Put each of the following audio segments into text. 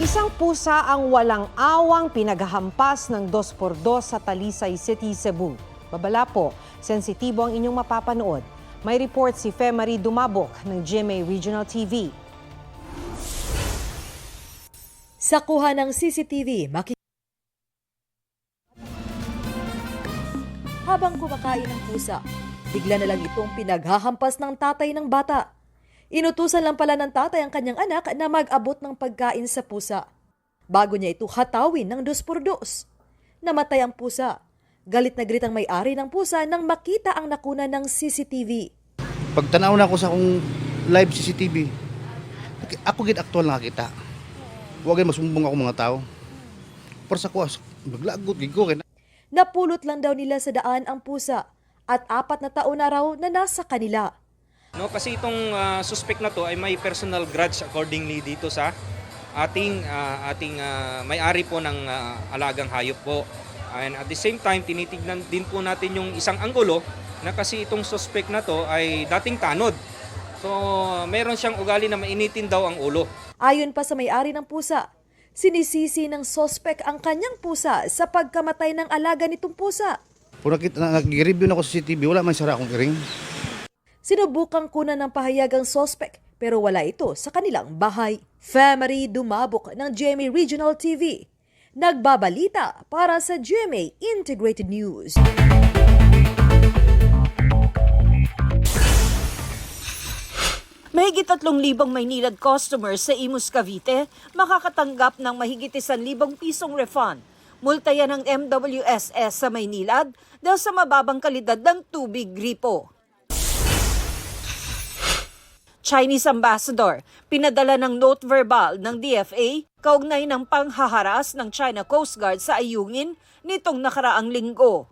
Isang pusa ang walang awang pinaghahampas ng 2x2 sa Talisay City, Cebu. Babala po, sensitibo ang inyong mapapanood. May report si Fe Marie Dumabok ng GMA Regional TV. Sa kuha ng CCTV, habang kumakain ng pusa, bigla na lang itong pinaghahampas ng tatay ng bata. Inutusan lang pala ng tatay ang kanyang anak na mag-abot ng pagkain sa pusa. Bago niya ito hatawin ng 2x2. Namatay ang pusa. Galit na galit ang may-ari ng pusa nang makita ang nakuna ng CCTV. Pagtanaw na ako sa akong live CCTV, ako gid aktual nakakita. Huwag ay masumbong ako mga tao. Para sa kuwas, maglagot gid ko. Napulot lang daw nila sa daan ang pusa at 4 na taon na raw na nasa kanila. No, kasi itong suspect na to ay may personal grudge accordingly dito sa ating may-ari po ng alagang hayop po. And at the same time, tinitignan din po natin yung isang anggulo na kasi itong suspect na to ay dating tanod. So, meron siyang ugali na mainitin daw ang ulo. Ayon pa sa may-ari ng pusa, sinisisi ng suspect ang kanyang pusa sa pagkamatay ng alaga nitong pusa. Kung nag-review na ako sa CCTV, wala man sara akong iring. Sinubukang kunan ng pahayag ang suspect pero wala ito sa kanilang bahay. Fe Marie Dumabok ng GMA Regional TV. Nagbabalita para sa GMA Integrated News. Mahigit 3,000 Maynilad customers sa Imus, Cavite makakatanggap ng mahigit 1,000 pisong refund. Multa yan ng MWSS sa Maynilad dahil sa mababang kalidad ng tubig gripo. Chinese ambassador, pinadala ng note verbal ng DFA kaugnay ng panghaharas ng China Coast Guard sa Ayungin nitong nakaraang linggo.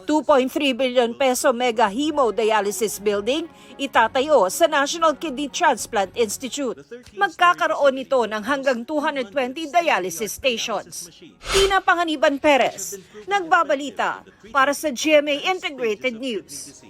2.3 billion peso mega hemodialysis building itatayo sa National Kidney Transplant Institute. Magkakaroon nito ng hanggang 220 dialysis stations. Tina Panganiban Perez, nagbabalita para sa GMA Integrated News.